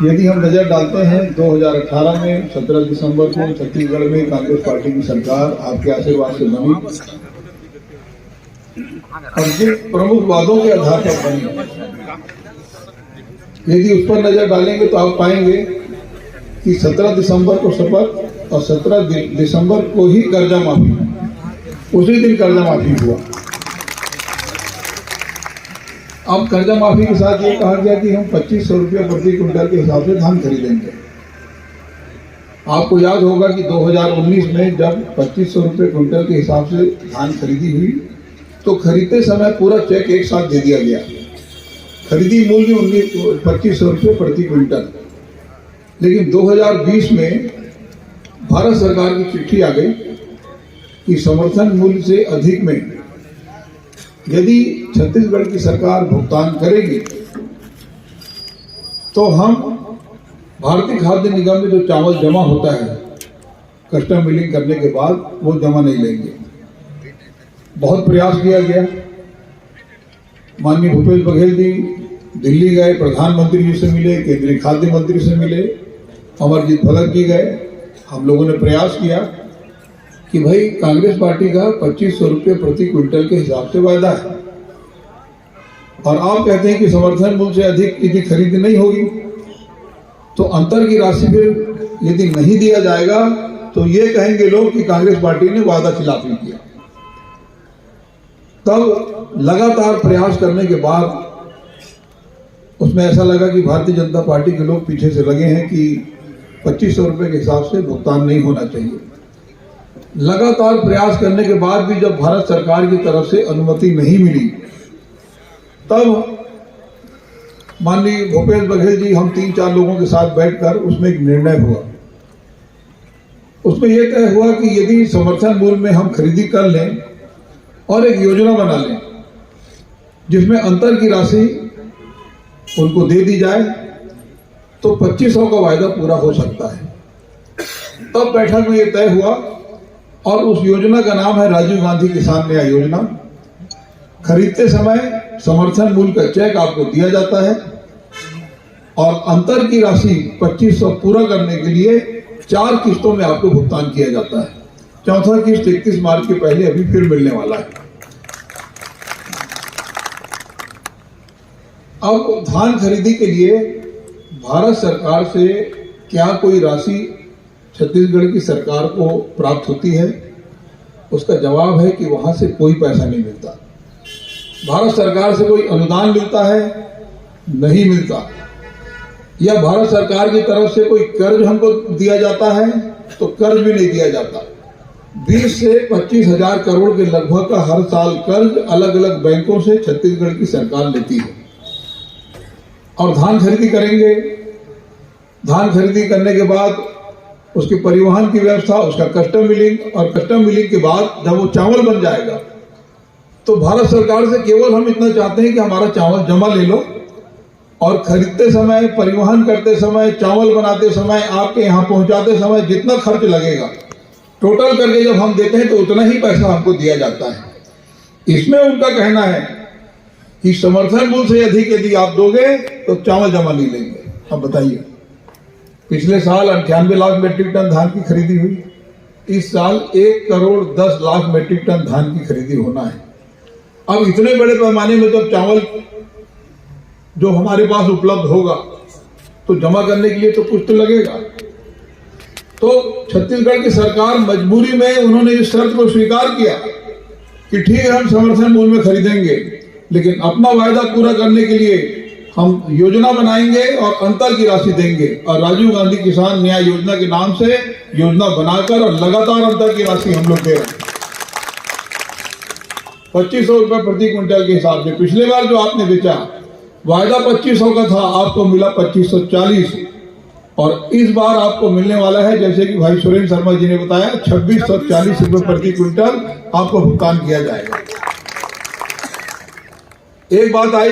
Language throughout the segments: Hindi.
यदि हम नजर डालते हैं 2018 में 17 दिसंबर को छत्तीसगढ़ में कांग्रेस पार्टी की सरकार आपके आशीर्वाद से बनी और जिन प्रमुख वादों के आधार पर बनी, यदि उस पर नजर डालेंगे तो आप पाएंगे कि 17 दिसंबर को शपथ और 17 दिसंबर को ही कर्जा माफी, उसी दिन कर्जा माफी हुआ। अब कर्जा माफी के साथ ये कहा गया कि हम 2500 रुपये प्रति क्विंटल के हिसाब से धान खरीदेंगे। आपको याद होगा कि 2019 में जब 2500 रुपये क्विंटल के हिसाब से धान खरीदी हुई तो खरीदते समय पूरा चेक एक साथ दे दिया गया। खरीदी मूल्य 2500 रुपये प्रति क्विंटल। लेकिन 2020 में भारत सरकार की चिट्ठी आ गई कि समर्थन मूल्य से अधिक में यदि छत्तीसगढ़ की सरकार भुगतान करेगी तो हम भारतीय खाद्य निगम में जो चावल जमा होता है कस्टम मिलिंग करने के बाद वो जमा नहीं लेंगे। बहुत प्रयास किया गया। माननीय भूपेश बघेल जी दिल्ली गए, प्रधानमंत्री जी से मिले, केंद्रीय खाद्य मंत्री से मिले, अमरजीत भगत जी गए। हम लोगों ने प्रयास किया कि भाई कांग्रेस पार्टी का 2500 रुपये प्रति क्विंटल के हिसाब से वायदा है और आप कहते हैं कि समर्थन मूल्य से अधिक यदि खरीद नहीं होगी तो अंतर की राशि फिर यदि नहीं दिया जाएगा तो ये कहेंगे लोग कि कांग्रेस पार्टी ने वादा खिलाफी किया। तब लगातार प्रयास करने के बाद उसमें ऐसा लगा कि भारतीय जनता पार्टी के लोग पीछे से लगे हैं कि 2500 रुपये के हिसाब से भुगतान नहीं होना चाहिए। लगातार प्रयास करने के बाद भी जब भारत सरकार की तरफ से अनुमति नहीं मिली तब माननीय भूपेश बघेल जी हम 3-4 लोगों के साथ बैठकर उसमें एक निर्णय हुआ। उसमें यह तय हुआ कि यदि समर्थन मूल्य में हम खरीदी कर लें और एक योजना बना लें जिसमें अंतर की राशि उनको दे दी जाए तो 2500 का वायदा पूरा हो सकता है। तब बैठक में यह तय हुआ और उस योजना का नाम है राजीव गांधी किसान न्याय योजना। खरीदते समय समर्थन मूल्य का चेक आपको दिया जाता है और अंतर की राशि 2500 पूरा करने के लिए 4 किस्तों में आपको भुगतान किया जाता है। चौथा किस्त 31 मार्च के पहले अभी फिर मिलने वाला है। अब धान खरीदी के लिए भारत सरकार से क्या कोई राशि छत्तीसगढ़ की सरकार को प्राप्त होती है? उसका जवाब है कि वहां से कोई पैसा नहीं मिलता। भारत सरकार से कोई अनुदान मिलता है? नहीं मिलता। या भारत सरकार की तरफ से कोई कर्ज हमको दिया जाता है? तो कर्ज भी नहीं दिया जाता। 20 से 25 हजार करोड़ के लगभग का हर साल कर्ज अलग अलग बैंकों से छत्तीसगढ़ की सरकार लेती है। और धान खरीदी करेंगे। धान खरीदी करने के बाद उसके परिवहन की व्यवस्था, उसका कस्टम मिलिंग और कस्टम मिलिंग के बाद जब वो चावल बन जाएगा तो भारत सरकार से केवल हम इतना चाहते हैं कि हमारा चावल जमा ले लो और खरीदते समय, परिवहन करते समय, चावल बनाते समय, आपके यहाँ पहुंचाते समय जितना खर्च लगेगा टोटल करके जब हम देते हैं तो उतना ही पैसा हमको दिया जाता है। इसमें उनका कहना है कि समर्थन मूल्य से अधिक यदि आप दोगे तो चावल जमा नहीं लेंगे। अब बताइए, पिछले साल 98 लाख मेट्रिक टन धान की खरीदी हुई, इस साल 1 करोड़ 10 लाख मेट्रिक टन धान की खरीदी होना है। अब इतने बड़े पैमाने में जब चावल जो हमारे पास उपलब्ध होगा तो जमा करने के लिए तो कुछ तो लगेगा। तो छत्तीसगढ़ की सरकार मजबूरी में उन्होंने इस शर्त को स्वीकार किया कि ठीक है हम समर्थन मूल्य में खरीदेंगे, लेकिन अपना वायदा पूरा करने के लिए हम योजना बनाएंगे और अंतर की राशि देंगे। और राजीव गांधी किसान न्याय योजना के नाम से योजना बनाकर और लगातार अंतर की राशि हम लोग दे रहे हैं 2500 रुपये प्रति क्विंटल के हिसाब से। पिछले बार जो आपने बेचा वायदा 2500 का था, आपको मिला 2540 और इस बार आपको मिलने वाला है, जैसे कि भाई सुरेंद्र शर्मा जी ने बताया, 2640 रुपये प्रति क्विंटल आपको भुगतान किया जाएगा। एक बात आई,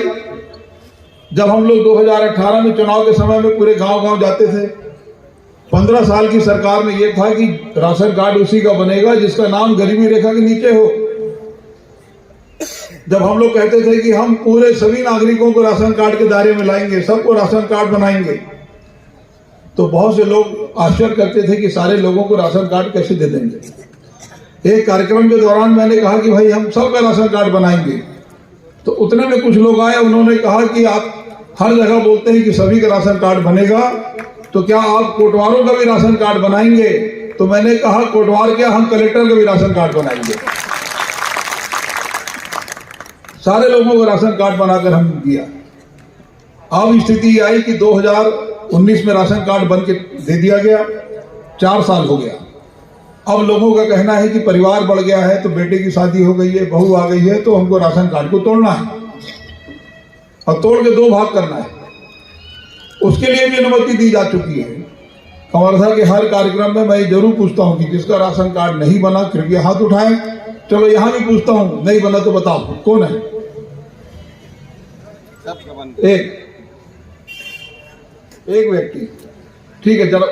जब हम लोग 2018 में चुनाव के समय में पूरे गांव-गांव जाते थे, 15 साल की सरकार में यह था कि राशन कार्ड उसी का बनेगा जिसका नाम गरीबी रेखा के नीचे हो। जब हम लोग कहते थे कि हम पूरे सभी नागरिकों को राशन कार्ड के दायरे में लाएंगे, सबको राशन कार्ड बनाएंगे, तो बहुत से लोग आश्चर्य करते थे कि सारे लोगों को राशन कार्ड कैसे दे देंगे। एक कार्यक्रम के दौरान मैंने कहा कि भाई हम सबका राशन कार्ड बनाएंगे। तो उतने में कुछ लोग आए, उन्होंने कहा कि आप हर जगह बोलते हैं कि सभी का राशन कार्ड बनेगा, तो क्या आप कोटवारों का भी राशन कार्ड बनाएंगे? तो मैंने कहा कोटवार क्या, हम कलेक्टर का भी राशन कार्ड बनाएंगे। सारे लोगों को राशन कार्ड बनाकर हम दिया। अब स्थिति आई कि 2019 में राशन कार्ड बन के दे दिया गया, 4 साल हो गया। अब लोगों का कहना है कि परिवार बढ़ गया है, तो बेटे की शादी हो गई है, बहू आ गई है, तो हमको राशन कार्ड को तोड़ना है और तोड़ के 2 भाग करना है। उसके लिए भी अनुमति दी जा चुकी है। कवर्धा के हर कार्यक्रम में मैं जरूर पूछता हूं कि जिसका राशन कार्ड नहीं बना कृपया हाथ उठाएं। चलो यहां भी पूछता हूं, नहीं बना तो बताओ कौन है? एक व्यक्ति। ठीक है, चलो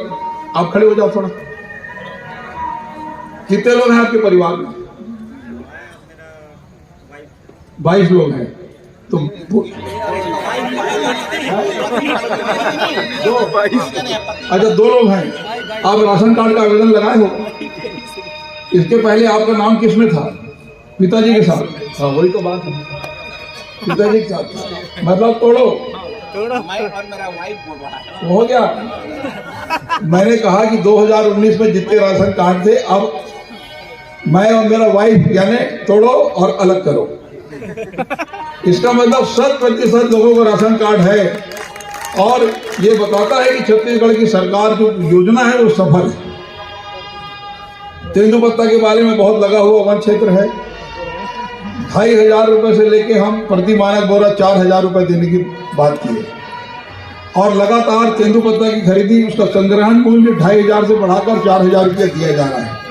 आप खड़े हो जाओ थोड़ा। कितने लोग हैं आपके परिवार में? 22 लोग हैं। तो 2 अच्छा 2 लोग हैं। आप राशन कार्ड का आवेदन लगाए हो? इसके पहले आपका नाम किसमें था? पिताजी के साथ? हाँ वही तो बात है, पिताजी के साथ। मतलब तोड़ो मैं और मेरा वाइफ हो गया। मैंने कहा कि 2019 में जितने राशन कार्ड थे, अब मैं और मेरा वाइफ यानी तोड़ो और अलग करो। इसका मतलब 100% लोगों का राशन कार्ड है और ये बताता है कि छत्तीसगढ़ की सरकार जो योजना है वो सफल है। तेंदुपत्ता के बारे में बहुत लगा हुआ वन क्षेत्र है। 2,500 रुपए से लेके हम प्रति मानक बोरा 4,000 रुपए देने की बात की है और लगातार तेंदुपत्ता की खरीदी, उसका संग्रहण मूल्य 2,500 से बढ़ाकर 4,000 रुपया दिया जा रहा है।